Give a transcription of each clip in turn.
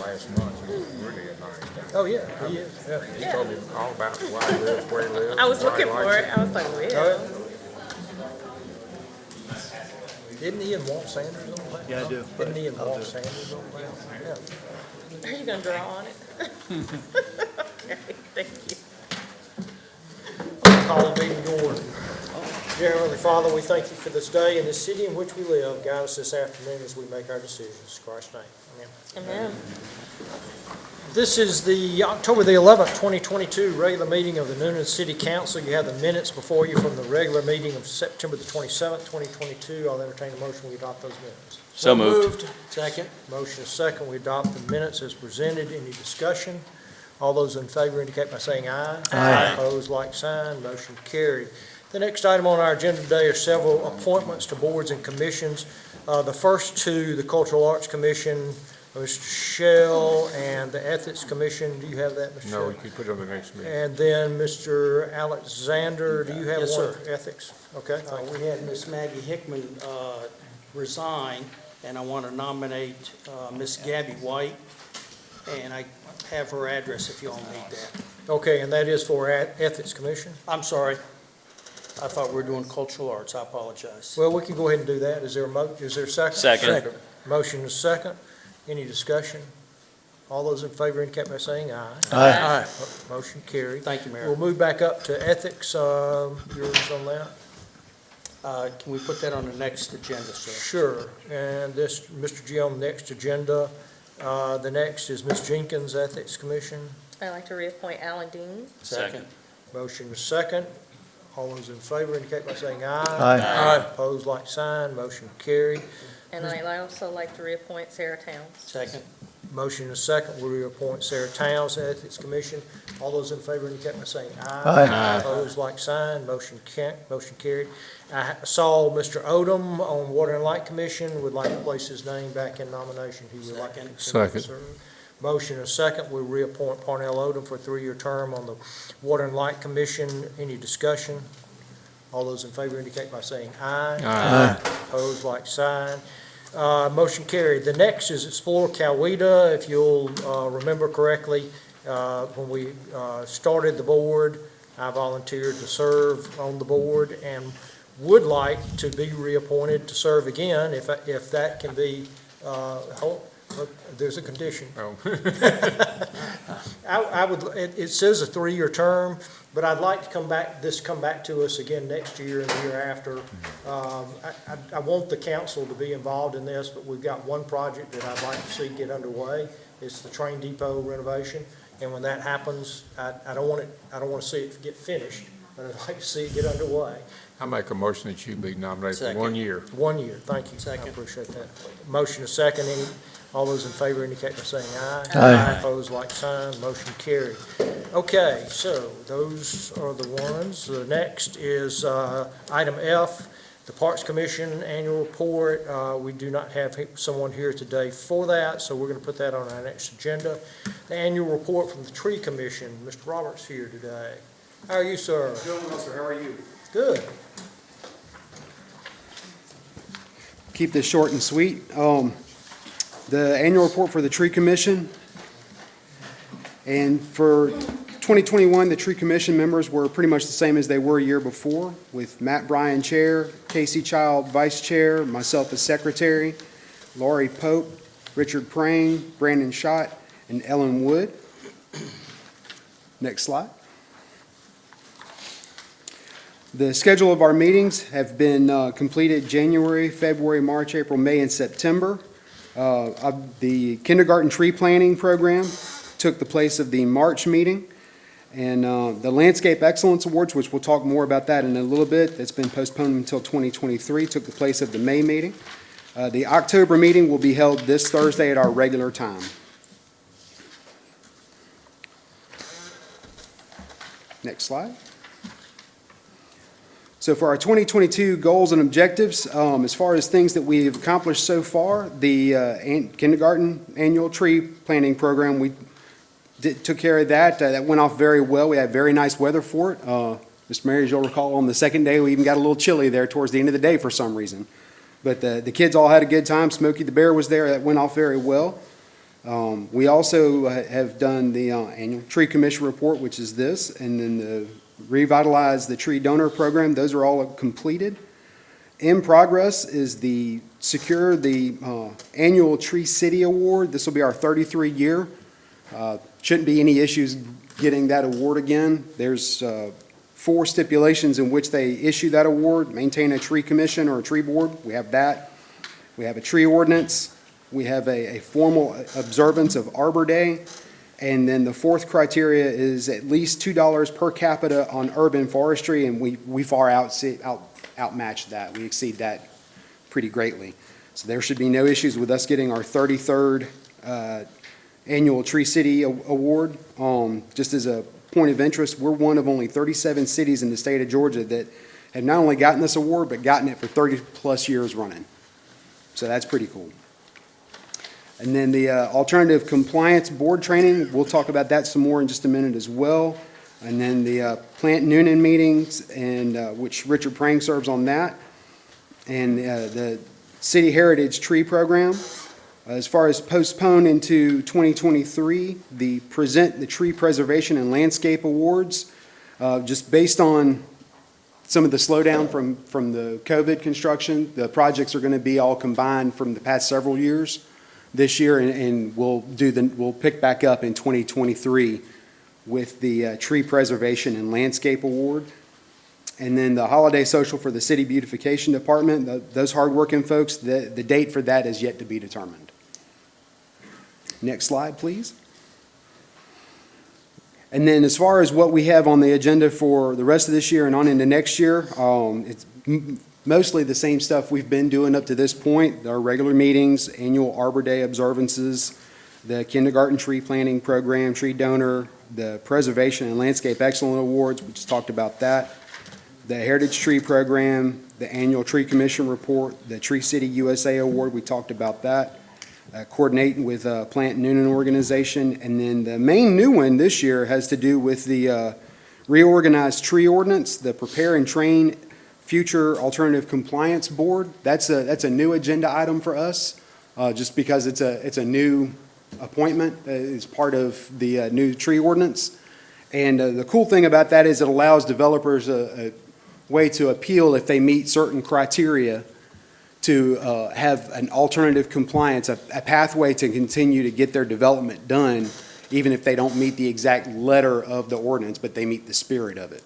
last month. He's really a nice guy. Oh, yeah, he is. Yeah. He told me all about why he lives, where he lives. I was why he looking for likes it. I was like, Oh, well. yeah. Didn't he and Walt Sanders on that? Yeah, I do. Didn't he and I'll Walt do it. Sanders on that? Yeah. Are you gonna draw on it? Okay, thank you. Call the meeting to order. Dear Heavenly Father, we thank you for this day and this city in which we live. Guide us this afternoon as we make our decisions. In Christ's name, amen. Amen. This is the October the 11th, 2022 regular meeting of the Noonan City Council. You have the minutes before you from the regular meeting of September the 27th, 2022. I'll entertain a motion we adopt those minutes. So moved. Second. Motion is second. We adopt the minutes as presented. Any discussion? All those in favor indicate by saying aye. Aye. Opposed, like sign. Motion carried. The next item on our agenda today are several appointments to boards and commissions. The first two, the Cultural Arts Commission, Mr. Shell, and the Ethics Commission. Do you have that, Mr. No, Shell? we could put it on the next meeting. And then Mr. Alexander, do you have one Yes, sir. for ethics? Okay, thank you. We had Miss Maggie Hickman resign, and I want to nominate Miss Gabby White, and I have her address if you all need that. Okay, and that is for Ethics Commission? I'm sorry. I thought we were doing cultural arts. I apologize. Well, we can go ahead and do that. Is there a second? Second. Motion is second. Any discussion? All those in favor indicate by saying aye. Aye. Motion carried. Thank you, We'll Mayor. move back up to ethics. Yours on that? Can we put that on the next agenda, sir? Sure. And this, Mr. G on the next agenda. The next is Ms. Jenkins, Ethics Commission. I'd like to reappoint Alan Dean. Second. Motion is second. All those in favor indicate by saying aye. Aye. Opposed, like sign. Motion carried. And I'd also like to reappoint Sarah Towns. Second. Motion is second. We reappoint Sarah Towns, Ethics Commission. All those in favor indicate by saying aye. Aye. Opposed, like sign. Motion carried. I saw Mr. Odom on Water and Light Commission. Would like to place his name back in nomination. He would like to continue to Second. serve. Motion is second. We reappoint Parnell Odom for a 3-year term on the Water and Light Commission. Any discussion? All those in favor indicate by saying aye. Aye. Opposed, like sign. Motion carried. The next is Explore Coweta. If you'll remember correctly, when we started the board, I volunteered to serve on the board and would like to be reappointed to serve again if that can be, there's a condition. Oh. I would, it says a 3-year term, but I'd like to come back to us again next year and the year after. I want the council to be involved in this, but we've got one project that I'd like to see get underway. It's the train depot renovation, and when that happens, I don't want to see it get finished, but I'd like to see it get underway. I make a motion that you be nominated for Second. 1 year. 1 year, thank you. Second. I appreciate that. Motion is second. All those in favor indicate by saying aye. Aye. Opposed, like sign. Motion carried. Okay, so those are the ones. The next is item F, the Parks Commission Annual Report. We do not have someone here today for that, so we're going to put that on our next agenda. The Annual Report from the Tree Commission. Mr. Roberts here today. How are you, sir? Doing well, sir. How are you? Good. Keep this short and sweet. The annual report for the Tree Commission. And for 2021, the Tree Commission members were pretty much the same as they were a year before, with Matt Bryan Chair, Casey Child Vice Chair, myself as Secretary, Laurie Pope, Richard Prane, Brandon Schott, and Ellen Wood. Next slide. The schedule of our meetings have been completed January, February, March, April, May, and September. The kindergarten tree planting program took the place of the March meeting. And the Landscape Excellence Awards, which we'll talk more about that in a little bit, that's been postponed until 2023, took the place of the May meeting. The October meeting will be held this Thursday at our regular time. Next slide. So for our 2022 goals and objectives, as far as things that we've accomplished so far, the kindergarten annual tree planting program, we took care of that. That went off very well. We had very nice weather for it. Mr. Mary, as you'll recall, on the second day, we even got a little chilly there towards the end of the day for some reason. But the kids all had a good time. Smokey the Bear was there. That went off very well. We also have done the annual tree commission report, which is this, and then the revitalize the tree donor program. Those are all completed. In progress is the secure the annual Tree City Award. This will be our 33rd year. Shouldn't be any issues getting that award again. There's 4 stipulations in which they issue that award: maintain a tree commission or a tree board. We have that. We have a tree ordinance. We have a formal observance of Arbor Day. And then the 4th criteria is at least $2 per capita on urban forestry, and we far outmatch that. We exceed that pretty greatly. So there should be no issues with us getting our 33rd annual Tree City Award. Just as a point of interest, we're one of only 37 cities in the state of Georgia that have not only gotten this award, but gotten it for 30-plus years running. So that's pretty cool. And then the Alternative Compliance Board training, we'll talk about that some more in just a minute as well. And then the Plant Noonan meetings, and which Richard Prang serves on that. And the City Heritage Tree Program. As far as postpone into 2023, present the Tree Preservation and Landscape Awards, just based on some of the slowdown from the COVID construction. The projects are going to be all combined from the past several years this year, and we'll pick back up in 2023 with the Tree Preservation and Landscape Award. And then the Holiday Social for the City Beautification Department, those hardworking folks, the date for that is yet to be determined. Next slide, please. And then as far as what we have on the agenda for the rest of this year and on into next year, it's mostly the same stuff we've been doing up to this point: our regular meetings, annual Arbor Day observances, the kindergarten tree planting program, tree donor, the Preservation and Landscape Excellence Awards, we just talked about that, the Heritage Tree Program, the annual Tree Commission report, the Tree City USA Award, we talked about that, coordinating with Plant Noonan organization. And then the main new one this year has to do with the reorganized tree ordinance, the Prepare and Train Future Alternative Compliance Board. That's a new agenda item for us, just because it's a new appointment as part of the new tree ordinance. And the cool thing about that is it allows developers a way to appeal if they meet certain criteria to have an alternative compliance, a pathway to continue to get their development done, even if they don't meet the exact letter of the ordinance, but they meet the spirit of it.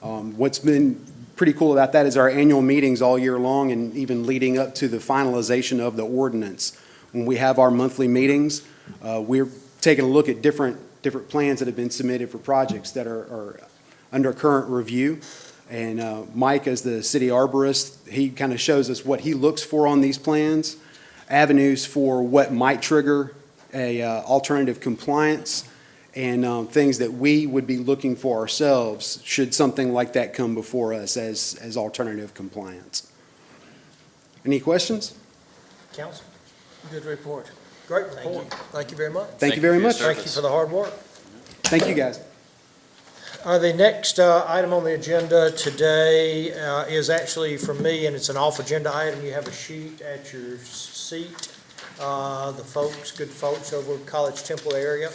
What's been pretty cool about that is our annual meetings all year long, and even leading up to the finalization of the ordinance. When we have our monthly meetings, we're taking a look at different plans that have been submitted for projects that are under current review. And Mike, as the city arborist, he kind of shows us what he looks for on these plans, avenues for what might trigger a alternative compliance, and things that we would be looking for ourselves should something like that come before us as alternative compliance. Any questions? Council? Good report. Great report. Thank you very much. Thank you very much. Thank you for the hard work. Thank you, guys. The next item on the agenda today is actually from me, and it's an off-agenda item. You have a sheet at your seat. The good folks over at College Temple area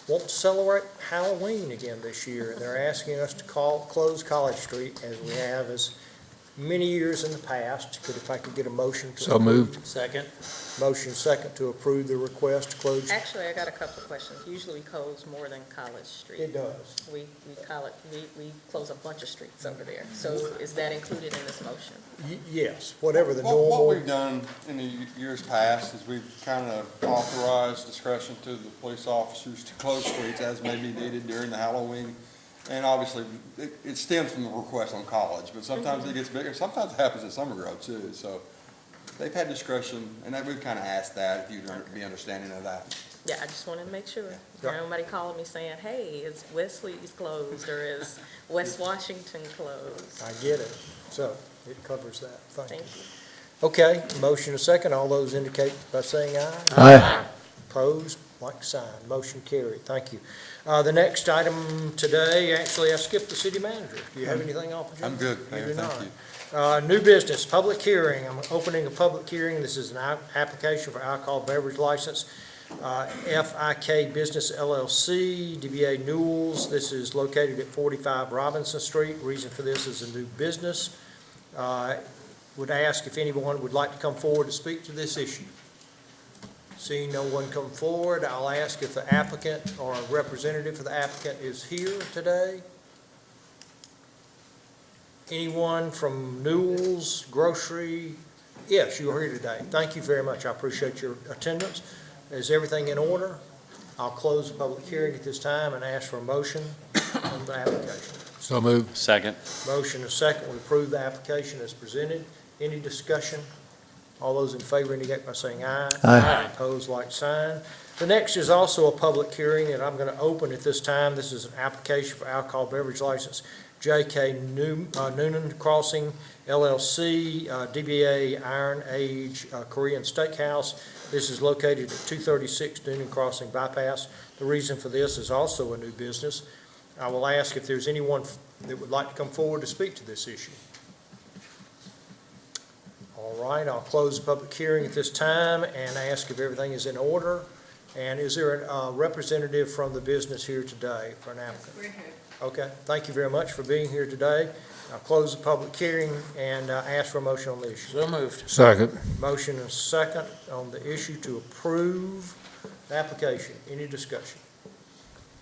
want to celebrate Halloween again this year, and they're asking us to close College Street, as we have as many years in the past. If I could get a motion to So approve. moved. Second. Motion second to approve the request to close. Actually, I got a couple of questions. Usually we close more than College Street. It does. We close a bunch of streets over there. So is that included in this motion? Yes, whatever the What normal. we've done in the years past is we've kind of authorized discretion to the police officers to close streets as may be needed during the Halloween. And obviously, it stems from the request on College, but sometimes it gets bigger. Sometimes it happens at Summer Grove too. So they've had discretion, and we've kind of asked that, if you'd be understanding of that. Yeah, I just wanted to make sure. Yeah. Nobody calling me saying, hey, is Wesley's closed or is West Washington closed? I get it. So it covers that. Thank you. Thank you. Okay, motion a second. All those indicate by saying aye. Aye. Opposed, like sign. Motion carried. Thank you. The next item today, actually, I skipped the city manager. Do you have anything off agenda? I'm good, You Mayor, do thank not. you. New business, public hearing. I'm opening a public hearing. This is an application for alcohol beverage license FIK Business LLC, DBA Newell's. This is located at 45 Robinson Street. Reason for this is a new business. Would ask if anyone would like to come forward to speak to this issue. Seeing no one come forward, I'll ask if the applicant or a representative for the applicant is here today. Anyone from Newell's Grocery? Yes, you are here today. Thank you very much. I appreciate your attendance. Is everything in order? I'll close the public hearing at this time and ask for a motion on the application. So moved. Second. Motion and second, we approve the application as presented. Any discussion? All those in favor indicate by saying aye. Aye. Opposed, like sign. The next is also a public hearing that I'm going to open at this time. This is an application for alcohol beverage license, J.K. Noonan Crossing LLC, DBA Iron Age Korean Steakhouse. This is located at 236 Noonan Crossing Bypass. The reason for this is also a new business. I will ask if there's anyone that would like to come forward to speak to this issue. All right, I'll close the public hearing at this time and ask if everything is in order. And is there a representative from the business here today for an applicant? We're here. Okay, thank you very much for being here today. I'll close the public hearing and ask for a motion on the issue. So moved. Second. Motion and second on the issue to approve the application. Any discussion?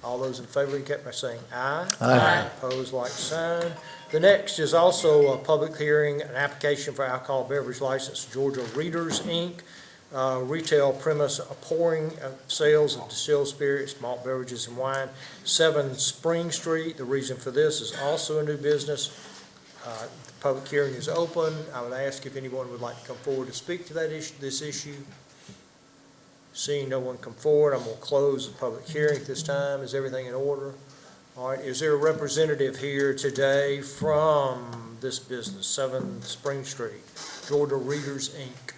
All those in favor indicate by saying aye. Aye. Opposed, like sign. The next is also a public hearing, an application for alcohol beverage license, Georgia Readers, Inc., retail premise pouring sales of distilled spirits, malt beverages, and wine, 7 Spring Street. The reason for this is also a new business. The public hearing is open. I would ask if anyone would like to come forward to speak to that issue, this issue. Seeing no one come forward, I'm going to close the public hearing at this time. Is everything in order? All right, is there a representative here today from this business, 7 Spring Street, Georgia Readers, Inc.?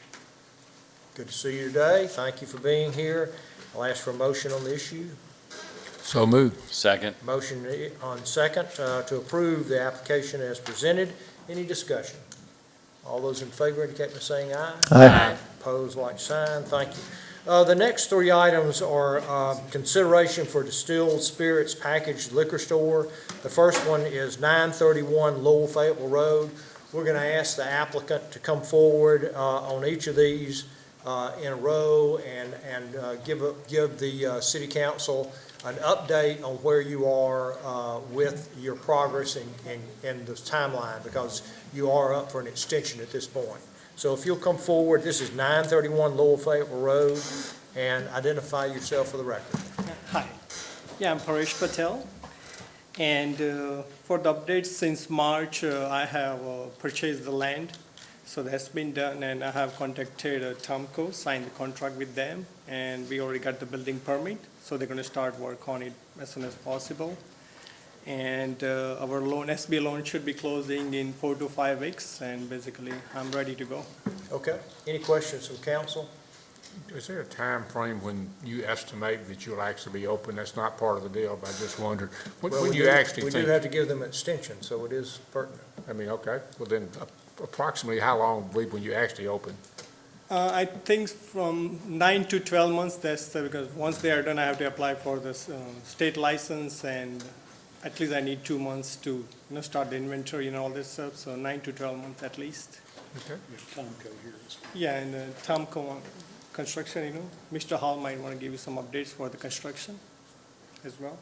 Good to see you today. Thank you for being here. I'll ask for a motion on the issue. So moved. Second. Motion on second to approve the application as presented. Any discussion? All those in favor indicate by saying aye. Aye. Opposed, like sign. Thank you. The next 3 items are consideration for distilled spirits packaged liquor store. The first one is 931 Lowell Fayetteville Road. We're going to ask the applicant to come forward on each of these in a row and give the city council an update on where you are with your progress and the timeline, because you are up for an extension at this point. So if you'll come forward, this is 931 Lowell Fayetteville Road, and identify yourself for the record. Hi, yeah, I'm Paresh Patel, and for the updates since March, I have purchased the land, so that's been done, and I have contacted Tomco, signed the contract with them, and we already got the building permit, so they're going to start work on it as soon as possible. And our loan, SBA loan, should be closing in 4 to 5 weeks, and basically, I'm ready to go. Okay, any questions from council? Is there a time frame when you estimate that you'll actually be open? That's not part of the deal, but I just wondered, when Well, you actually we do think, have to give them an extension, so it is pertinent. I mean, okay, well then, approximately how long, when you actually open? I think from 9 to 12 months, that's because once they are done, I have to apply for this state license, and at least I need 2 months to start the inventory and all this stuff, so 9 to 12 months at least. Okay. Yeah, and Tomco construction, Mr. Hall might want to give you some updates for the construction as well.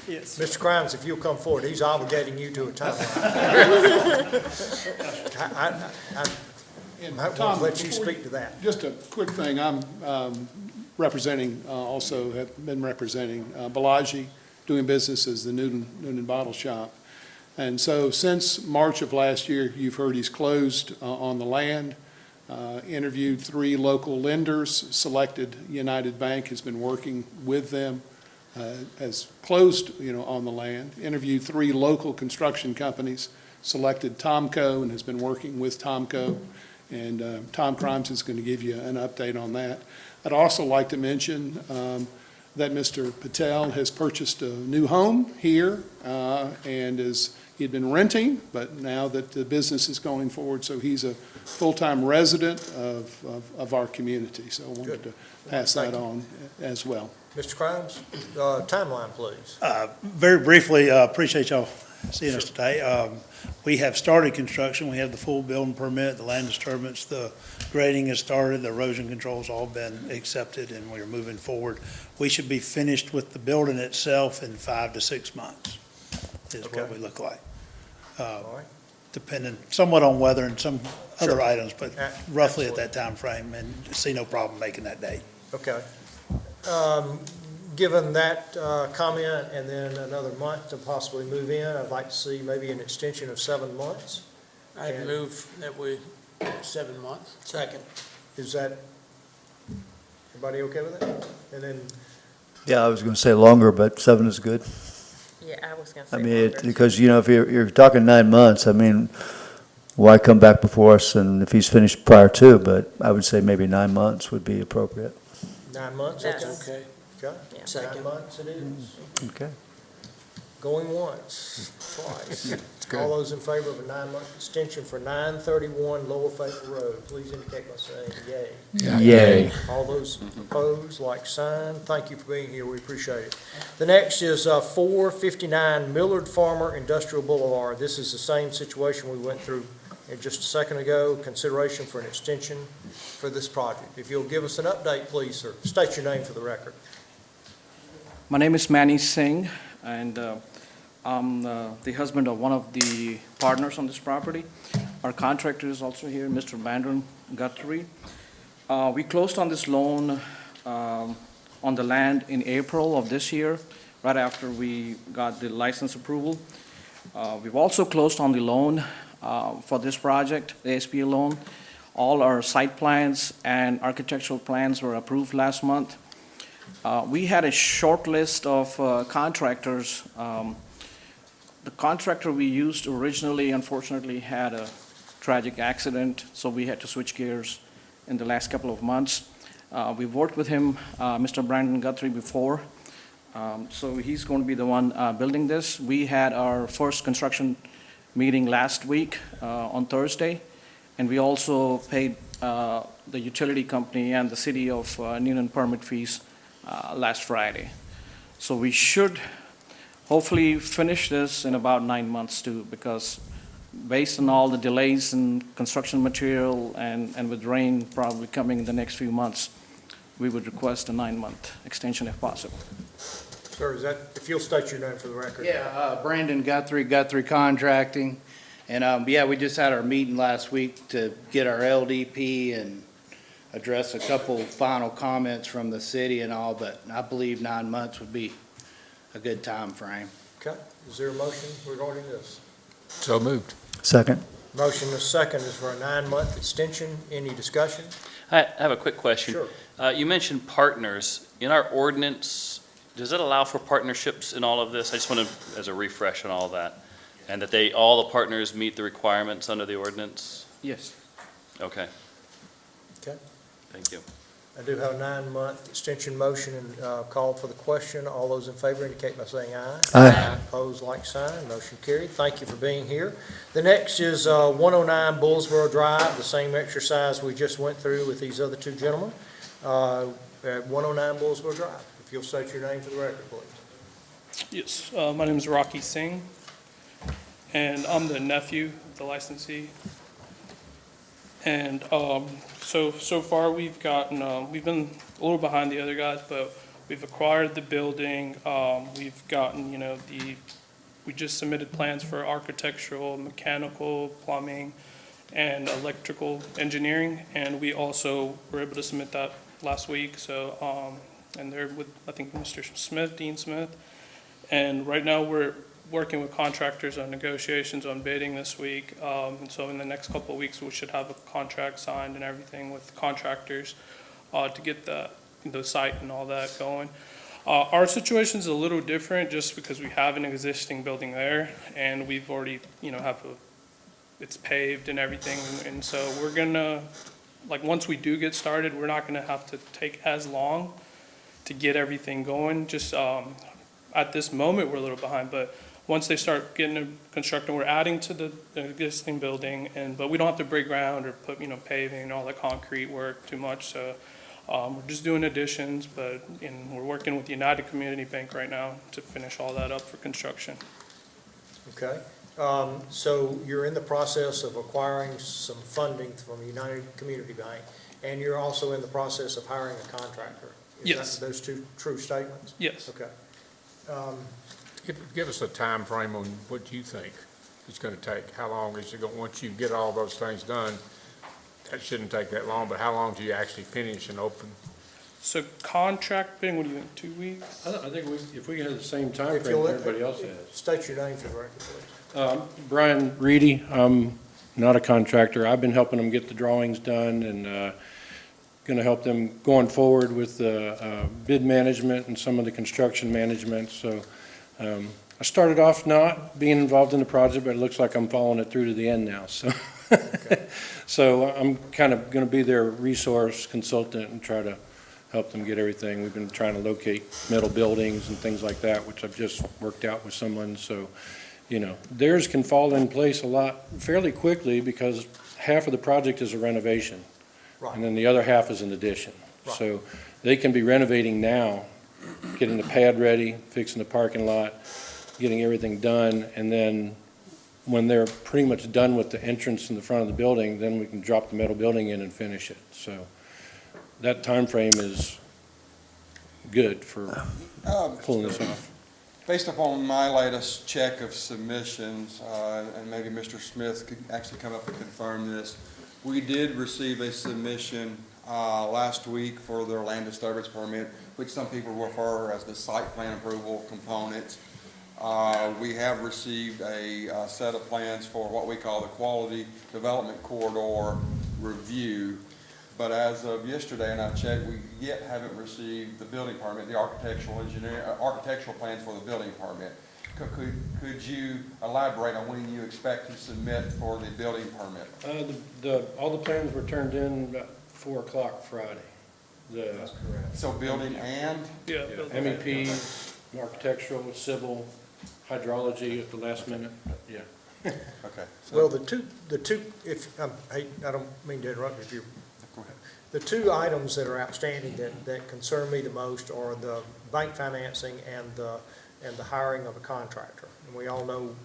Yes. Mr. Grimes, if you'll come forward, he's obligating you to a timeline. I might want to let you speak to that. Just a quick thing, I'm representing, also have been representing Balaji, doing business as the Noonan Bottle Shop. And so since March of last year, you've heard he's closed on the land, interviewed 3 local lenders, selected United Bank, has been working with them, has closed, on the land, interviewed 3 local construction companies, selected Tomco and has been working with Tomco. And Tom Crimes is going to give you an update on that. I'd also like to mention that Mr. Patel has purchased a new home here and is He had been renting, but now that the business is going forward, so he's a full-time resident of our community. So I wanted to pass that on as well. Mr. Crimes, timeline, please. Very briefly, appreciate y'all seeing us today. We have started construction. We have the full building permit, the land disturbance, the grading has started, the erosion control's all been accepted, and we're moving forward. We should be finished with the building itself in 5 to 6 months, is what we look like. All right. Depending somewhat on weather and some other items, but roughly at Absolutely. that time frame, and see no problem making that date. Okay. Given that comment and then another month to possibly move in, I'd like to see maybe an extension of 7 months. I'd move that we, 7 months. Second. Is that, everybody okay with that? And then, Yeah, I was going to say longer, but 7 is good. Yeah, I was gonna I say mean, longer. because, you know, if you're talking 9 months, I mean, why come back before us and if he's finished prior to, but I would say maybe 9 months would be appropriate. 9 months, That's- okay? Okay. Okay. Yeah. Second. 9 months it is. Okay. Going once, twice. All those in favor of a 9-month extension for 931 Lower Fayetteville Road, please indicate by saying yay. Yay. All those opposed, like sign. Thank you for being here, we appreciate it. The next is 459 Millard Farmer Industrial Boulevard. This is the same situation we went through just a second ago, consideration for an extension for this project. If you'll give us an update, please, sir. State your name for the record. My name is Manny Singh, and I'm the husband of one of the partners on this property. Our contractor is also here, Mr. Brandon Guthrie. We closed on this loan on the land in April of this year, right after we got the license approval. We've also closed on the loan for this project, the SBA loan. All our site plans and architectural plans were approved last month. We had a short list of contractors. The contractor we used originally, unfortunately, had a tragic accident, so we had to switch gears in the last couple of months. We've worked with him, Mr. Brandon Guthrie, before, so he's going to be the one building this. We had our first construction meeting last week on Thursday, and we also paid the utility company and the city of Newnan permit fees last Friday. So we should hopefully finish this in about 9 months too, because based on all the delays in construction material and with rain probably coming in the next few months, we would request a 9-month extension if possible. Sir, is that, if you'll state your name for the record. Yeah, Brandon Guthrie, Guthrie Contracting. And, yeah, we just had our meeting last week to get our LDP and address a couple final comments from the city and all, but I believe 9 months would be a good time frame. Okay, is there a motion regarding this? So moved. Second. Motion is second is for a 9-month extension. Any discussion? I have a quick question. Sure. You mentioned partners. In our ordinance, does it allow for partnerships in all of this? I just want to, as a refresh on all that, and that all the partners meet the requirements under the ordinance? Yes. Okay. Okay. Thank you. I do have a 9-month extension motion and call for the question. All those in favor indicate by saying aye. Aye. Opposed, like sign. Motion carried. Thank you for being here. The next is 109 Bullsboro Drive, the same exercise we just went through with these other two gentlemen at 109 Bullsboro Drive. If you'll state your name for the record, please. Yes, my name is Rocky Singh, and I'm the nephew of the licensee. And so far we've gotten, we've been a little behind the other guys, but we've acquired the building. We've gotten, we just submitted plans for architectural, mechanical, plumbing, and electrical engineering. And we also were able to submit that last week. So, and they're with, I think, Mr. Smith, Dean Smith. And right now we're working with contractors on negotiations on bidding this week. And so in the next couple of weeks, we should have a contract signed and everything with contractors to get the site and all that going. Our situation's a little different just because we have an existing building there and we've already, it's paved and everything. And so we're gonna, once we do get started, we're not gonna have to take as long to get everything going. Just at this moment, we're a little behind, but once they start getting it constructed, we're adding to the existing building, but we don't have to break ground or put, paving and all the concrete work too much, so we're just doing additions, and we're working with United Community Bank right now to finish all that up for construction. Okay. So you're in the process of acquiring some funding from United Community Bank, and you're also in the process of hiring a contractor. Yes. Is that those two true statements? Yes. Okay. Give us a time frame on what you think it's gonna take. How long is it going, once you get all those things done, that shouldn't take that long, but how long do you actually finish and open? So contracting, what do you think, 2 weeks? I think if we have the same time If frame you'll everybody else has. State your name for the record, please. Brian Reedy, I'm not a contractor. I've been helping them get the drawings done and going to help them going forward with the bid management and some of the construction management. So I started off not being involved in the project, but it looks like I'm following it through to the end now. So, so I'm kind of going to be their resource consultant and try to help them get everything. We've been trying to locate metal buildings and things like that, which I've just worked out with someone. So, theirs can fall in place a lot fairly quickly because half of the project is a renovation. Right. And then the other half is an addition. Right. So they can be renovating now, getting the pad ready, fixing the parking lot, getting everything done, and then when they're pretty much done with the entrance in the front of the building, then we can drop the metal building in and finish it. So that time frame is good for pulling this off. Based upon my latest check of submissions, and maybe Mr. Smith could actually come up and confirm this, we did receive a submission last week for their land disturbance permit, which some people refer as the site plan approval component. We have received a set of plans for what we call the Quality Development Corridor Review. But as of yesterday, and I checked, we yet haven't received the building permit, the architectural plans for the building permit. Could you elaborate on when you expect to submit for the building permit? All the plans were turned in about 4 o'clock Friday. That's correct. So building and? Yeah. MEP, architectural, civil, hydrology at the last minute, yeah. Okay. Well, the two, I don't mean to interrupt if you. The two items that are outstanding that concern me the most are the bank financing and the hiring of a contractor. And we all know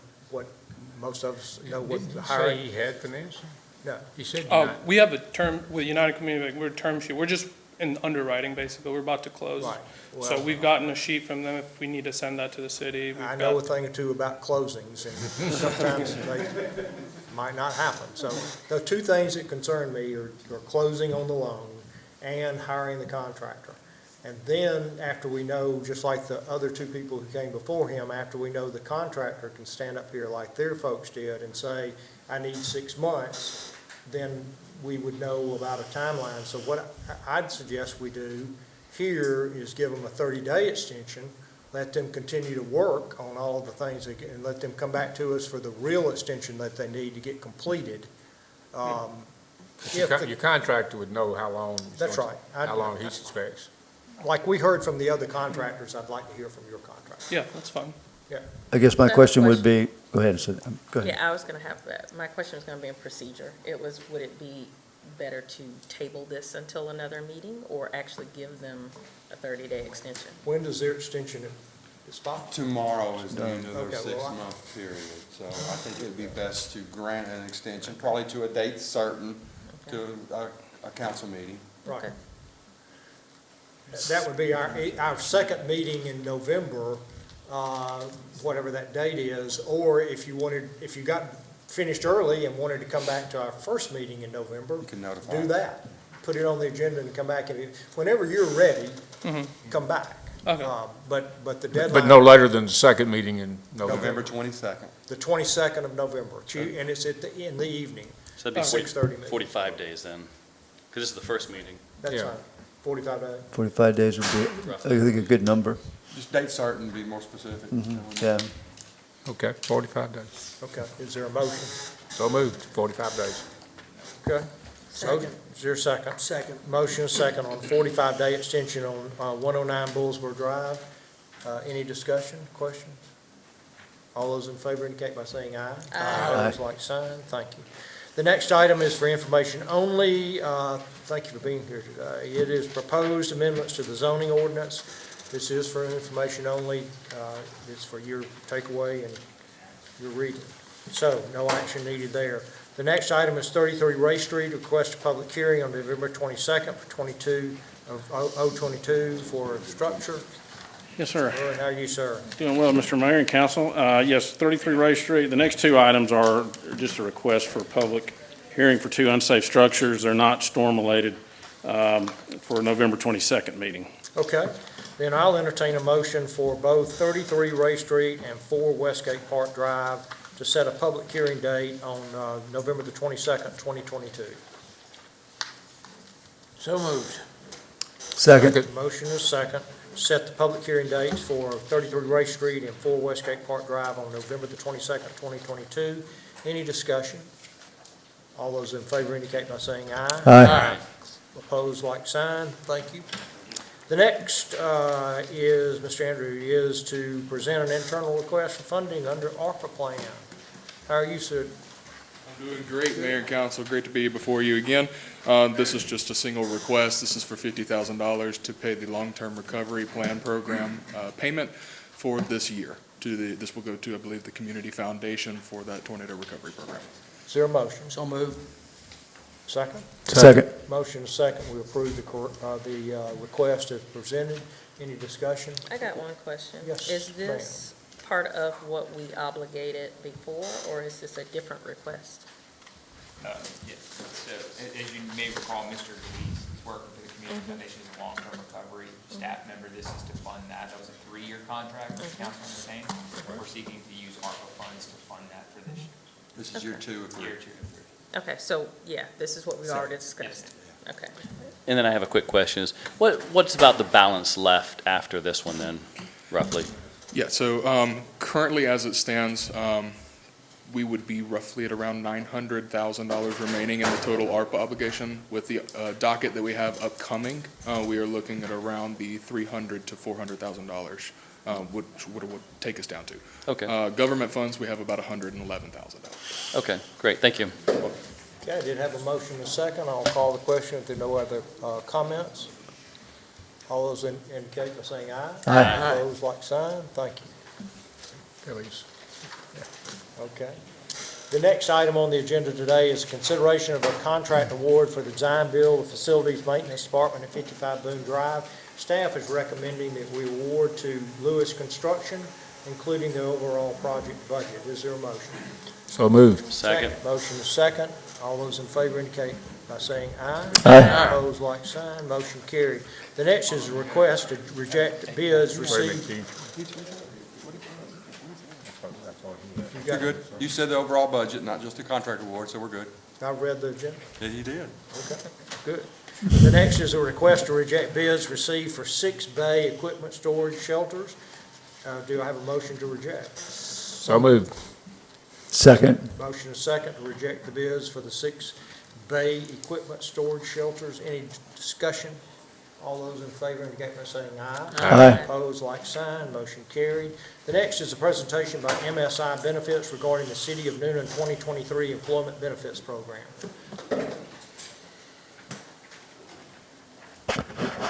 most of us know what Didn't the you hiring. say he had financing? No. You said We have a term with United Community Bank, we're a term sheet, we're just in underwriting basically, we're about to close. Right. So Well, we've gotten a sheet from them if we need to send that to the city. I know a thing or two about closings, and sometimes they might not happen. So the two things that concern me are closing on the loan and hiring the contractor. And then after we know, just like the other two people who came before him, after we know the contractor can stand up here like their folks did and say, I need 6 months, then we would know about a timeline. So what I'd suggest we do here is give them a 30-day extension, let them continue to work on all of the things, and let them come back to us for the real extension that they need to get completed. Your contractor would know how long. That's right. How long he suspects. Like we heard from the other contractors, I'd like to hear from your contractor. Yeah, that's fine. I guess my That's question would question. be, go ahead, go ahead. Yeah, I was gonna have that. My question was gonna be in procedure. Would it be better to table this until another meeting or actually give them a 30-day extension? When does their extension expire? Tomorrow is the end of their Okay, well, 6-month period. So I think it'd be best to grant an extension, probably to a date certain, to a council meeting. Right. Okay. That would be our second meeting in November, whatever that date is, or if you got finished early and wanted to come back to our first meeting in November, You can notify. do that. Put it on the agenda and come back, and whenever you're ready, come back. Okay. But the deadline. But no later than the second meeting in November November. 22nd. The 22nd of November, and it's in the evening, So that'd be 6:30 meeting. 45 days then, because this is the first meeting. That's Yeah. fine, 45 days. 45 days would be, I think, a good number. Just date certain, to be more specific. Yeah. Okay, 45 days. Okay, is there a motion? So moved, 45 days. Okay. Second. Is there a second? Second. Motion is second on 45-day extension on 109 Bullsboro Drive. Any discussion, questions? All those in favor indicate by saying aye. Aye. Opposed, like sign. Thank you. The next item is for information only. Thank you for being here today. It is proposed amendments to the zoning ordinance. This is for information only. It's for your takeaway and your reading. So, no action needed there. The next item is 33 Ray Street, request a public hearing on November 22nd for 022 for structure. Yes, sir. How are you, sir? Doing well, Mr. Mayor and Council. Yes, 33 Ray Street. The next two items are just a request for public hearing for two unsafe structures. They're not storm-related for November 22nd meeting. Okay, then I'll entertain a motion for both 33 Ray Street and 4 Westgate Park Drive to set a public hearing date on November the 22nd, 2022. So moved. Second. Motion is second. Set the public hearing dates for 33 Ray Street and 4 Westgate Park Drive on November the 22nd, 2022. Any discussion? All those in favor indicate by saying aye. Aye. Opposed, like sign. Thank you. The next is, Mr. Andrew, is to present an internal request for funding under ARPA plan. How are you, sir? I'm doing great, Mayor and Council. Great to be before you again. This is just a single request. This is for $50,000 to pay the long-term recovery plan program payment for this year. This will go to, I believe, the Community Foundation for that tornado recovery program. Is there a motion? So moved. Second? Second. Motion is second. We approve the request as presented. Any discussion? I got one question. Yes, Is this part of what we obligated before, or is this a different request? Yes. So, as you may recall, Mr. Deweese is working for the Community Foundation as a long-term recovery staff member. This is to fund that. That was a 3-year contract that Councilman retained. We're seeking to use ARPA funds to fund that for this year. This is year 2 of 3. Year 2 of 3. Okay, so, yeah, this is what we already discussed. Okay. And then I have a quick question is, what's about the balance left after this one then, roughly? Yeah, so currently as it stands, we would be roughly at around $900,000 remaining in the total ARPA obligation. With the docket that we have upcoming, we are looking at around the $300,000 to $400,000, which would take us down to. Okay. Government funds, we have about $111,000. Okay, great, thank you. Okay, I did have a motion and a second. I'll call the question if there are no other comments. All those indicate by saying aye. Aye. Opposed, like sign. Thank you. Phillies. Okay. The next item on the agenda today is consideration of a contract award for the design build of facilities maintenance department at 55 Boone Drive. Staff is recommending that we award to Lewis Construction, including the overall project budget. Is there a motion? So moved. Second. Motion is second. All those in favor indicate by saying aye. Aye. Opposed, like sign. Motion carried. The next is a request to reject bids Wait a minute, received. Chief. You're good. You said the overall budget, not just the contract award, so we're good. I read the agenda. Yeah, you did. Okay, good. The next is a request to reject bids received for 6 bay equipment storage shelters. Do I have a motion to reject? So moved. Second. Motion is second to reject the bids for the 6 bay equipment storage shelters. Any discussion? All those in favor indicate by saying aye. Aye. Opposed, like sign. Motion carried. The next is a presentation by MSI Benefits regarding the City of Newnan 2023 Employment Benefits Program.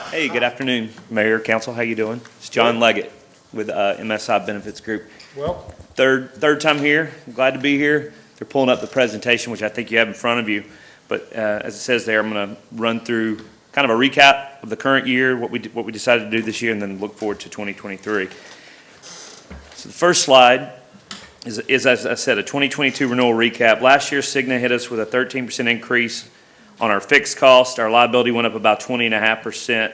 Hey, good afternoon, Mayor, Council. How you doing? It's John Leggett with MSI Benefits Group. Well, Third time here. Glad to be here. They're pulling up the presentation, which I think you have in front of you. But as it says there, I'm going to run through kind of a recap of the current year, what we decided to do this year, and then look forward to 2023. So the first slide is, as I said, a 2022 renewal recap. Last year, Cigna hit us with a 13% increase on our fixed cost. Our liability went up about 20.5%,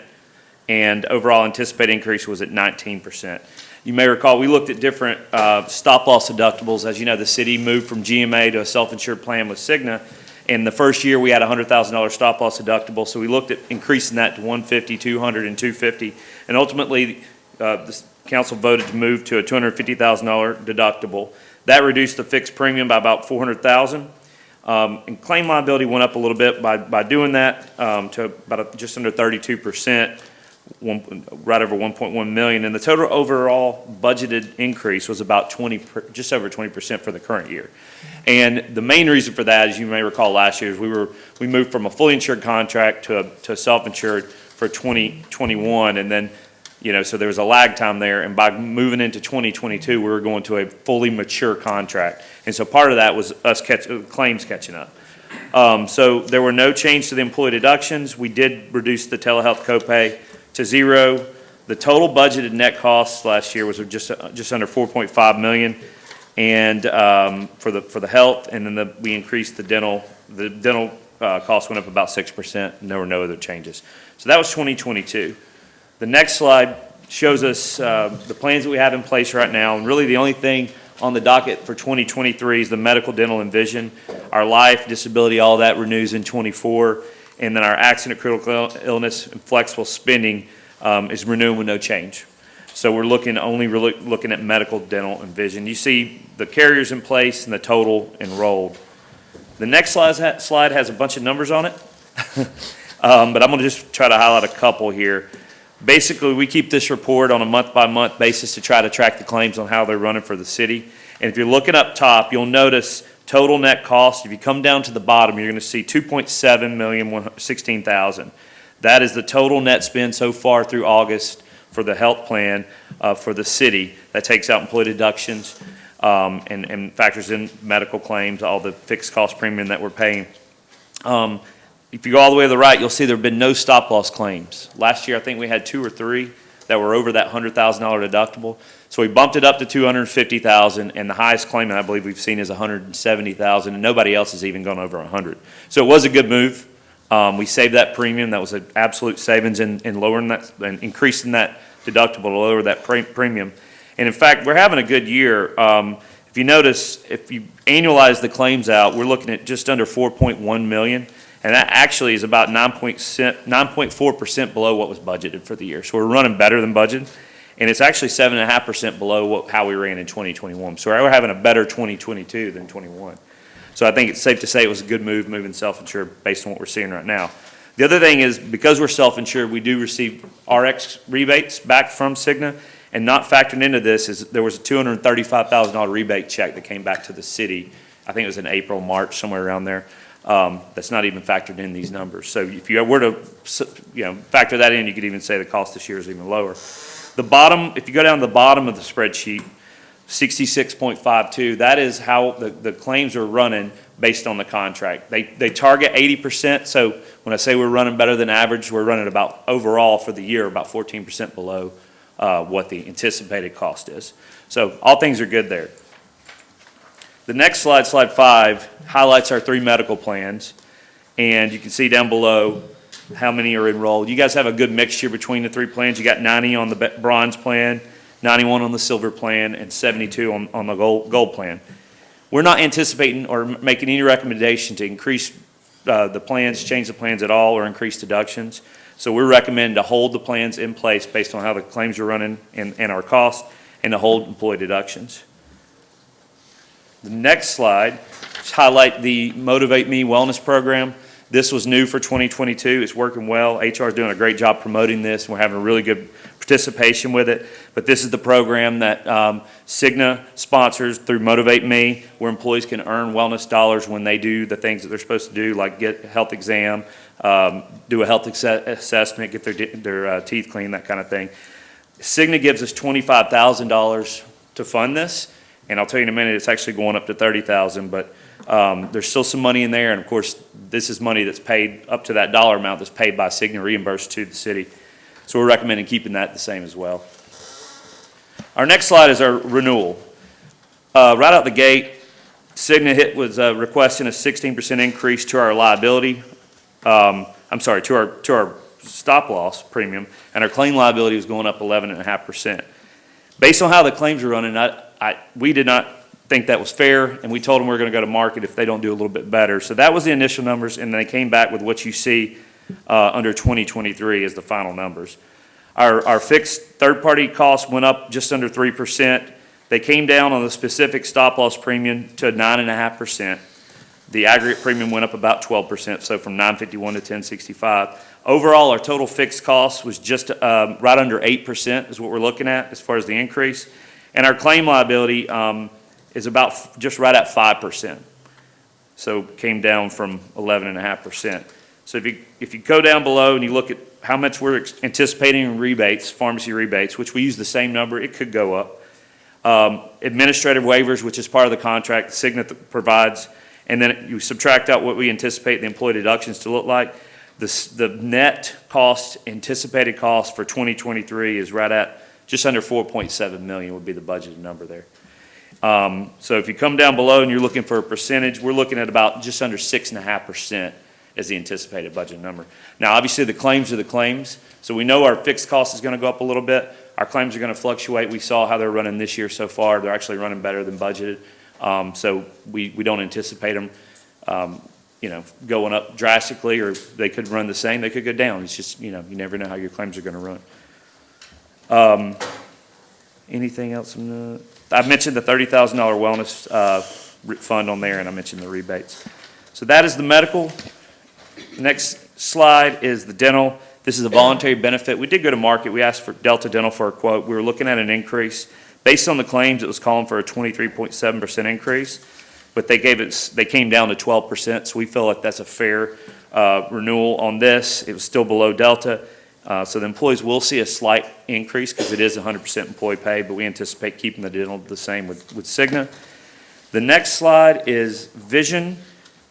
and overall anticipated increase was at 19%. You may recall we looked at different stop-loss deductibles. As you know, the city moved from GMA to a self-insured plan with Cigna. In the first year, we had a $100,000 stop-loss deductible, so we looked at increasing that to $150,000, $200,000, and $250,000. And ultimately, the council voted to move to a $250,000 deductible. That reduced the fixed premium by about $400,000. And claim liability went up a little bit by doing that to about just under 32%. right over 1.1 million, and the total overall budgeted increase was about just over 20% for the current year. And the main reason for that, as you may recall last year, is we moved from a fully insured contract to a self-insured for 2021, and then, so there was a lag time there, and by moving into 2022, we were going to a fully mature contract. And so part of that was us claims catching up. So there were no change to the employee deductions. We did reduce the telehealth copay to 0. The total budgeted net costs last year was just under 4.5 million, and for the health, and then we increased the dental. The dental cost went up about 6%, and there were no other changes. So that was 2022. The next slide shows us the plans that we have in place right now, and really the only thing on the docket for 2023 is the medical, dental, and vision. Our life, disability, all that renews in 24, and then our accident, critical illness, and flexible spending is renewing with no change. So we're looking at medical, dental, and vision. You see the carriers in place and the total enrolled. The next slide has a bunch of numbers on it, but I'm going to just try to highlight a couple here. Basically, we keep this report on a month-by-month basis to try to track the claims on how they're running for the city. And if you're looking up top, you'll notice total net cost. If you come down to the bottom, you're going to see $2.7,116,000. That is the total net spend so far through August for the health plan for the city. That takes out employee deductions and factors in medical claims, all the fixed cost premium that we're paying. If you go all the way to the right, you'll see there have been no stop-loss claims. Last year, I think we had 2 or 3 that were over that $100,000 deductible. So we bumped it up to $250,000, and the highest claim I believe we've seen is $170,000, and nobody else has even gone over $100,000. So it was a good move. We saved that premium. That was an absolute savings in lowering that and increasing that deductible to lower that premium. And in fact, we're having a good year. If you notice, if you annualize the claims out, we're looking at just under 4.1 million. And that actually is about 9.4% below what was budgeted for the year. So we're running better than budgeted. And it's actually 7.5% below how we ran in 2021. So we're having a better 2022 than 21. So I think it's safe to say it was a good move moving self-insured based on what we're seeing right now. The other thing is, because we're self-insured, we do receive RX rebates back from Cigna. And not factored into this is there was a $235,000 rebate check that came back to the city. I think it was in April, March, somewhere around there. That's not even factored in these numbers. So if you were to factor that in, you could even say the cost this year is even lower. The bottom, if you go down to the bottom of the spreadsheet, 66.52, that is how the claims are running based on the contract. They target 80%, so when I say we're running better than average, we're running about, overall for the year, about 14% below what the anticipated cost is. So all things are good there. The next slide, slide 5, highlights our 3 medical plans, and you can see down below how many are enrolled. You guys have a good mixture between the 3 plans. You got 90 on the bronze plan, 91 on the silver plan, and 72 on the gold plan. We're not anticipating or making any recommendation to increase the plans, change the plans at all, or increase deductions. So we're recommending to hold the plans in place based on how the claims are running and our costs, and to hold employee deductions. The next slide highlight the MotivateMe wellness program. This was new for 2022. It's working well. HR is doing a great job promoting this, and we're having a really good participation with it. But this is the program that Cigna sponsors through MotivateMe, where employees can earn wellness dollars when they do the things that they're supposed to do, like get a health exam, do a health assessment, get their teeth cleaned, that kind of thing. Cigna gives us $25,000 to fund this, and I'll tell you in a minute, it's actually going up to $30,000, but there's still some money in there, and of course, this is money that's paid up to that dollar amount that's paid by Cigna, reimbursed to the city. So we're recommending keeping that the same as well. Our next slide is our renewal. Right out the gate, Cigna was requesting a 16% increase to our liability. To our stop loss premium, and our claim liability was going up 11.5%. Based on how the claims are running, we did not think that was fair, and we told them we were going to go to market if they don't do a little bit better. So that was the initial numbers, and they came back with what you see under 2023 as the final numbers. Our fixed third-party costs went up just under 3%. They came down on the specific stop-loss premium to 9.5%. The aggregate premium went up about 12%, so from 951 to 1065. Overall, our total fixed cost was just right under 8% is what we're looking at as far as the increase. And our claim liability is about just right at 5%. So came down from 11.5%. So if you go down below and you look at how much we're anticipating in rebates, pharmacy rebates, which we use the same number, it could go up. Administrative waivers, which is part of the contract Cigna provides, and then you subtract out what we anticipate the employee deductions to look like. The net cost, anticipated cost for 2023 is right at just under 4.7 million would be the budgeted number there. So if you come down below and you're looking for a percentage, we're looking at about just under 6.5% as the anticipated budget number. Now, obviously, the claims are the claims, so we know our fixed cost is going to go up a little bit. Our claims are going to fluctuate. We saw how they're running this year so far. They're actually running better than budgeted. So we don't anticipate them, going up drastically, or they could run the same. They could go down. It's just, you never know how your claims are going to run. Anything else? I mentioned the $30,000 wellness fund on there, and I mentioned the rebates. So that is the medical. Next slide is the dental. This is a voluntary benefit. We did go to market. We asked for Delta Dental for a quote. We were looking at an increase. Based on the claims, it was calling for a 23.7% increase, but they came down to 12%, so we feel like that's a fair renewal on this. It was still below Delta. So the employees will see a slight increase because it is 100% employee pay, but we anticipate keeping the dental the same with Cigna. The next slide is vision.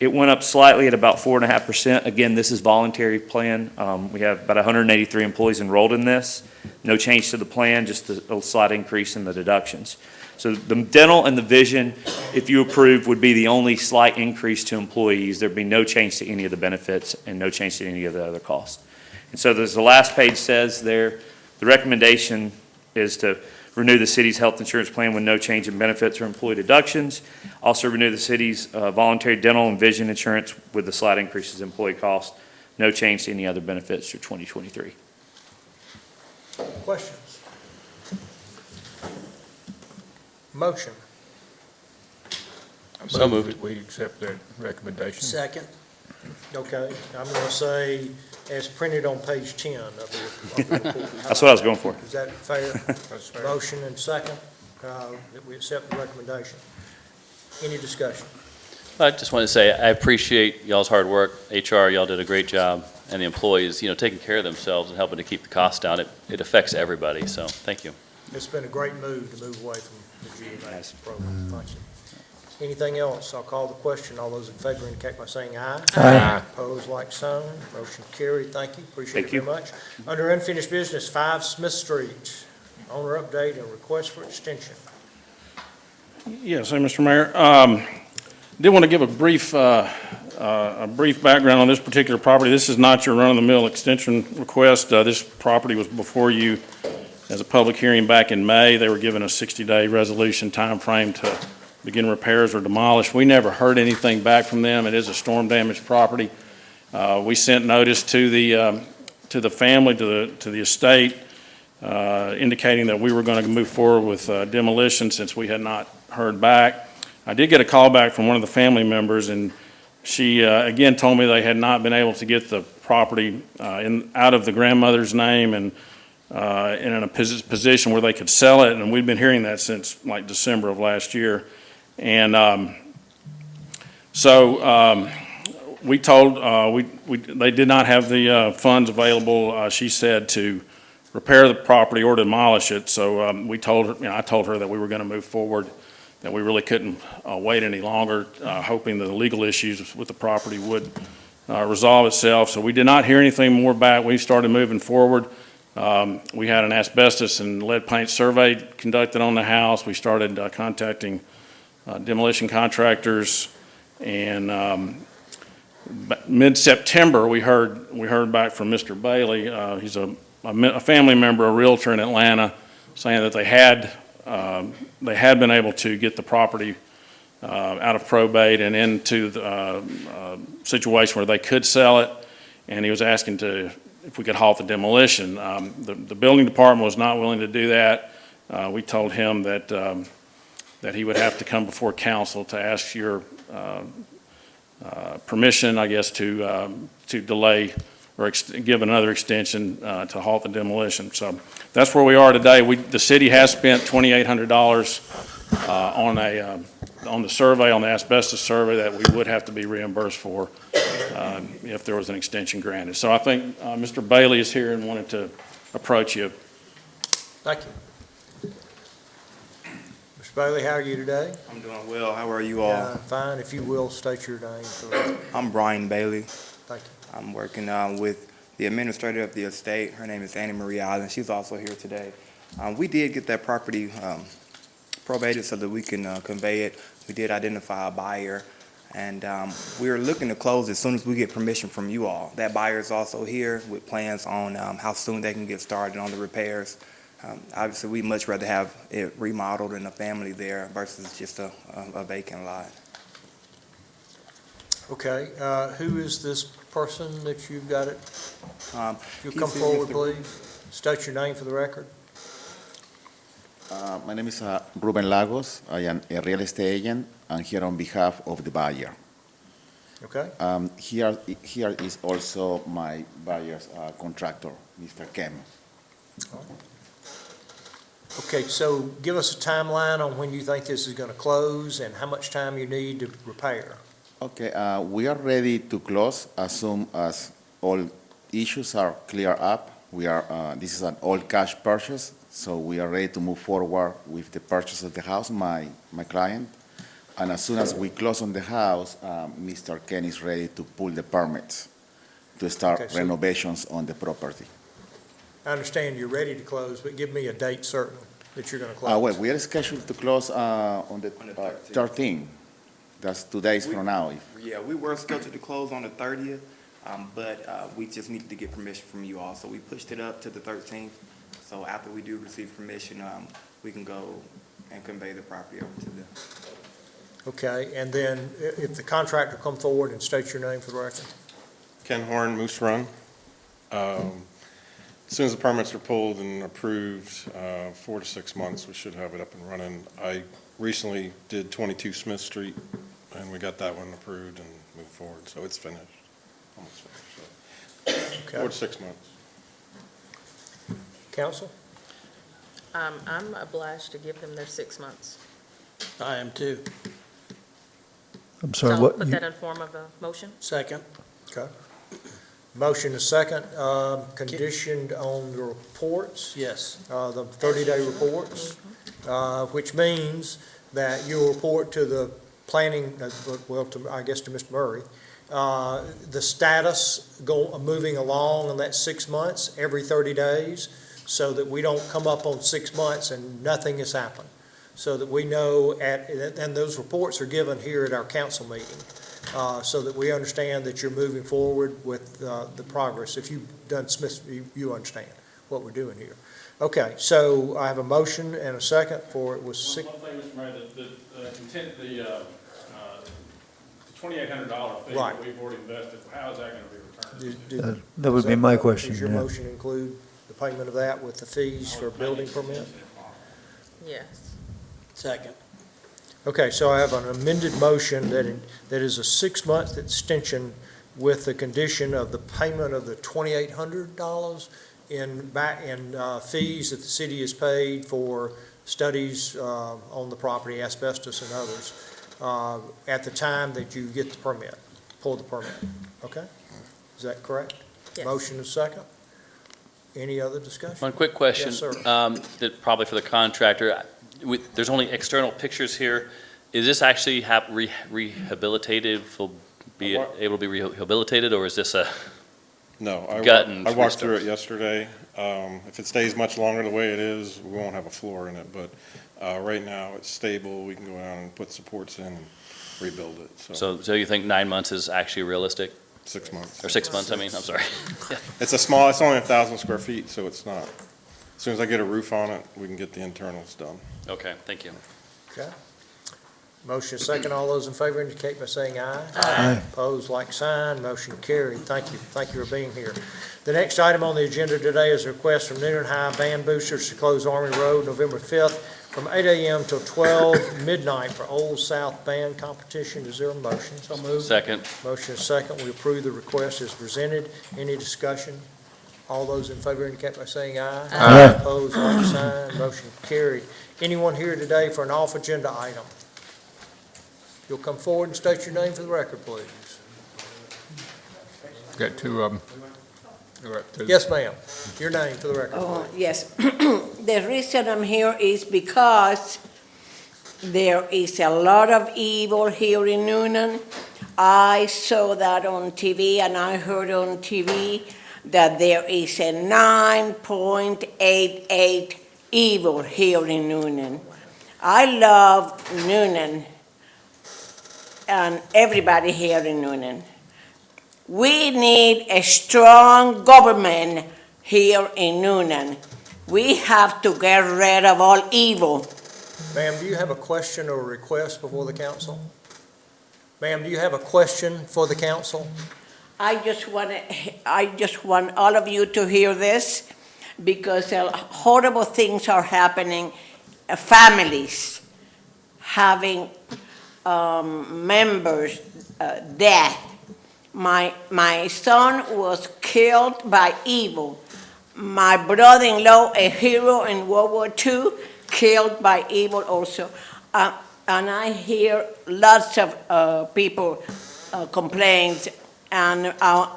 It went up slightly at about 4.5%. Again, this is voluntary plan. We have about 183 employees enrolled in this. No change to the plan, just a slight increase in the deductions. So the dental and the vision, if you approve, would be the only slight increase to employees. There'd be no change to any of the benefits and no change to any of the other costs. And so as the last page says there, the recommendation is to renew the city's health insurance plan with no change in benefits or employee deductions. Also renew the city's voluntary dental and vision insurance with the slight increases in employee costs. No change to any other benefits through 2023. Questions? Motion. So moved. That we accept that recommendation. Second. Okay, I'm going to say as printed on page 10 of the report. That's what I was going for. Is that fair? That's fair. Motion and second, that we accept the recommendation. Any discussion? I just want to say, I appreciate y'all's hard work. HR, y'all did a great job, and the employees, taking care of themselves and helping to keep the costs down. It affects everybody, so thank you. It's been a great move to move away from the GMA program. Thank you. Anything else? I'll call the question. All those in favor indicate by saying aye. Aye. Opposed, like sign. Motion carried. Thank you. Appreciate it Thank very much. Under unfinished business, 5 Smith Street. Owner update and request for extension. Yes, Mr. Mayor. Did want to give a brief background on this particular property. This is not your run-of-the-mill extension request. This property was before you as a public hearing back in May. They were given a 60-day resolution timeframe to begin repairs or demolish. We never heard anything back from them. It is a storm-damaged property. We sent notice to the family, to the estate, indicating that we were going to move forward with demolition since we had not heard back. I did get a call back from one of the family members, and she again told me they had not been able to get the property out of the grandmother's name and in a position where they could sell it, and we'd been hearing that since like December of last year. And we told, they did not have the funds available, she said, to repair the property or demolish it. So we told her, I told her that we were going to move forward, that we really couldn't wait any longer, hoping that the legal issues with the property would resolve itself. So we did not hear anything more back. We started moving forward. We had an asbestos and lead paint survey conducted on the house. We started contacting demolition contractors, and mid-September we heard back from Mr. Bailey. He's a family member, a realtor in Atlanta, saying that they had been able to get the property out of probate and into the situation where they could sell it, and he was asking if we could halt the demolition. The building department was not willing to do that. We told him that he would have to come before council to ask your permission, I guess, to delay or give another extension to halt the demolition. So that's where we are today. The city has spent $2,800 on the survey, on the asbestos survey, that we would have to be reimbursed for if there was an extension granted. So I think Mr. Bailey is here and wanted to approach you. Thank you. Mr. Bailey, how are you today? I'm doing well. How are you all? Yeah, fine. If you will, state your name for the record. I'm Brian Bailey. Thank you. I'm working with the administrator of the estate. Her name is Annie Marie Allen. She's also here today. We did get that property probated so that we can convey it. We did identify a buyer, and we're looking to close as soon as we get permission from you all. That buyer is also here with plans on how soon they can get started on the repairs. Obviously, we'd much rather have it remodeled and a family there versus just a vacant lot. Okay, who is this person that you've got it? If you'll come He's forward, Mr. please. State your name for the record. My name is Ruben Lagos. I am a real estate agent. I'm here on behalf of the buyer. Okay. Here is also my buyer's contractor, Mr. Kem. Okay, so give us a timeline on when you think this is going to close and how much time you need to repair. Okay, we are ready to close as soon as all issues are cleared up. This is an all-cash purchase, so we are ready to move forward with the purchase of the house, my client. And as soon as we close on the house, Mr. Ken is ready to pull the permits to start Okay, so- renovations on the property. I understand you're ready to close, but give me a date certain that you're going to close. Well, we are scheduled to close on the 13th. That's 2 days from now. Yeah, we were scheduled to close on the 30th, but we just needed to get permission from you all, so we pushed it up to the 13th. So after we do receive permission, we can go and convey the property over to them. Okay, and then if the contractor come forward and state your name for the record. Ken Horn, Moose Run. As soon as the permits are pulled and approved, 4 to 6 months, we should have it up and running. I recently did 22 Smith Street, and we got that one approved and moved forward, so it's finished, almost finished. So 4 to 6 months. Counsel? I'm obliged to give them their 6 months. I am too. I'm sorry, So what? put you- that in form of a motion? Second. Okay. Motion is second, conditioned on the reports, Yes. the 30-day reports, which means that you'll report to the planning, I guess to Mr. Murray, the status moving along in that 6 months, every 30 days, so that we don't come up on 6 months and nothing has happened. So that we know and those reports are given here at our council meeting, so that we understand that you're moving forward with the progress. If you've done Smith, you understand what we're doing here. Okay, so I have a motion and a second for it was six. One thing, Mr. Mayor, the $2,800 fee Right. that we've already invested, how is that going to be returned? That would be my question, Does your yeah. motion include the payment of that with the fees for building permit? Yes. Second. Okay, so I have an amended motion that is a 6-month extension with the condition of the payment of the $2,800 in fees that the city has paid for studies on the property, asbestos and others, at the time that you get the permit, pull the permit. Okay? Is that correct? Yes. Motion is second. Any other discussion? One quick question. Yes, sir. That probably for the contractor. There's only external pictures here. Is this actually rehabilitated, will be able to be rehabilitated, or is this a No, I gut and walked through restart? it yesterday. If it stays much longer the way it is, we won't have a floor in it, but right now it's stable. We can go down and put supports in and rebuild it, So you think 9 months is actually realistic? 6 months. Or 6 months, I mean, I'm sorry. It's it's only 1,000 square feet, so it's not. As soon as I get a roof on it, we can get the internals done. Okay, thank you. Okay. Motion is second. All those in favor indicate by saying aye. Aye. Opposed, like sign. Motion carried. Thank you. Thank you for being here. The next item on the agenda today is a request from Newnan High Band Boosters to close Army Road November 5th from 8 a.m. till 12 midnight for Old South Band Competition. Is there a motion? So moved. Second. Motion is second. We approve the request as presented. Any discussion? All those in favor indicate by saying aye. Aye. Opposed, like sign. Motion carried. Anyone here today for an off-agenda item? You'll come forward and state your name for the record, please. Got two of them. Yes, ma'am. Your name for the record, Oh, please. yes. The reason I'm here is because there is a lot of evil here in Noonan. I saw that on TV and I heard on TV that there is a 9.88 evil here in Noonan. I love Noonan and everybody here in Noonan. We need a strong government here in Noonan. We have to get rid of all evil. Ma'am, do you have a question or a request before the council? Ma'am, do you have a question for the council? I just want all of you to hear this because horrible things are happening. Families having members dead. My son was killed by evil. My brother-in-law, a hero in World War II, killed by evil also. And I hear lots of people complaints, and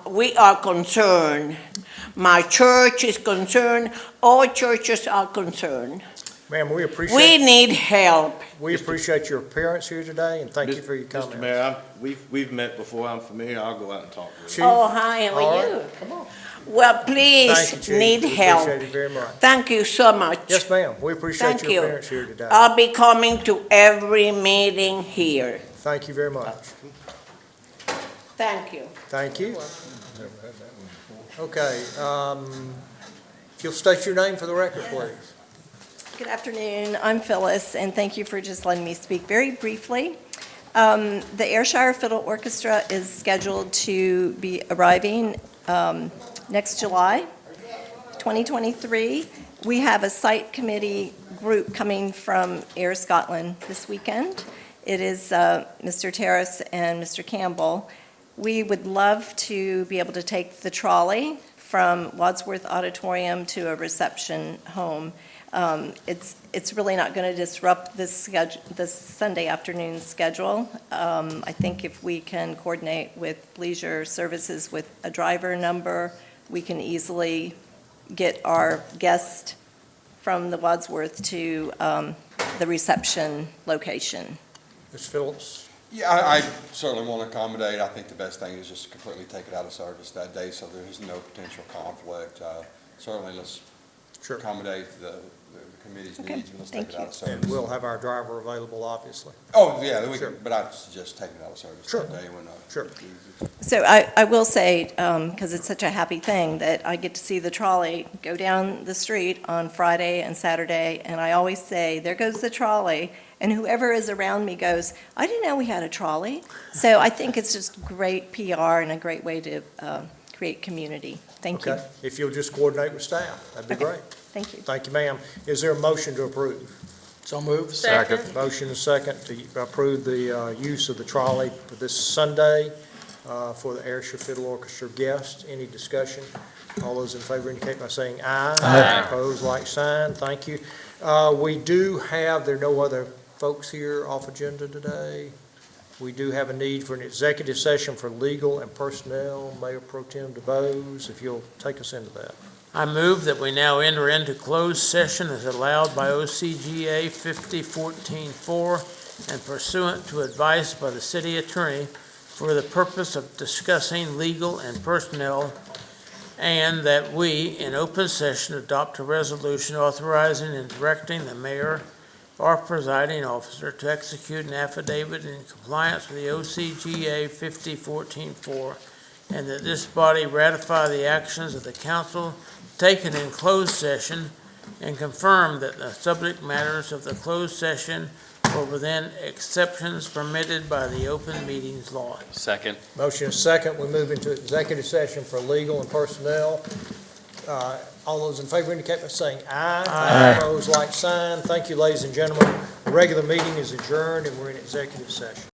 we are concerned. My church is concerned. All churches are concerned. Ma'am, we appreciate. We need help. We appreciate your appearance here today, and thank you for your comments. Mr. Mayor, we've met before. I'm familiar. I'll go out and talk with you. Chief? Oh, hi, how All are right. you? Come on. Well, please, Thank you, Chief. need We help. appreciate it very much. Thank you so much. Yes, ma'am. We appreciate Thank your you. appearance here today. I'll be coming to every meeting here. Thank you very much. Thank you. Thank you. Okay, if you'll state your name for the record, please. Good afternoon, I'm Phyllis, and thank you for just letting me speak very briefly. The Ayrshire Fiddle Orchestra is scheduled to be arriving next July, 2023. We have a site committee group coming from Ayr, Scotland this weekend. It is Mr. Terrace and Mr. Campbell. We would love to be able to take the trolley from Wadsworth Auditorium to a reception home. It's really not going to disrupt this Sunday afternoon schedule. I think if we can coordinate with leisure services with a driver number, we can easily get our guest from the Wadsworth to the reception location. Ms. Phillips? Yeah, I certainly want to accommodate. I think the best thing is just completely take it out of service that day so there's no potential conflict. Certainly, let's accommodate the committee's needs, and let's take it out of service. And we'll have our driver available, obviously. Oh, yeah, but I'd suggest taking it out of service that day when. Sure. So I will say, because it's such a happy thing, that I get to see the trolley go down the street on Friday and Saturday, and I always say, there goes the trolley, and whoever is around me goes, I didn't know we had a trolley. So I think it's just great PR and a great way to create community. Thank you. Okay, if you'll just coordinate with staff, that'd be great. Thank you. Thank you, ma'am. Is there a motion to approve? So moved. Second. Motion is second to approve the use of the trolley for this Sunday for the Ayrshire Fiddle Orchestra guests. Any discussion? All those in favor indicate by saying aye. Aye. Opposed, like sign. Thank you. We do have, there are no other folks here off agenda today. We do have a need for an executive session for legal and personnel. Mayor Pro Tem DeBose, if you'll take us into that. I move that we now enter into closed session as allowed by OCGA 5014-4 and pursuant to advice by the city attorney for the purpose of discussing legal and personnel, and that we, in open session, adopt a resolution authorizing and directing the mayor or presiding officer to execute an affidavit in compliance with the OCGA 5014-4, and that this body ratify the actions of the council taken in closed session and confirm that the subject matters of the closed session were within exceptions permitted by the open meetings law. Second. Motion is second. We move into executive session for legal and personnel. All those in favor indicate by saying aye. Aye. Opposed, like sign. Thank you, ladies and gentlemen. The regular meeting is adjourned, and we're in executive session.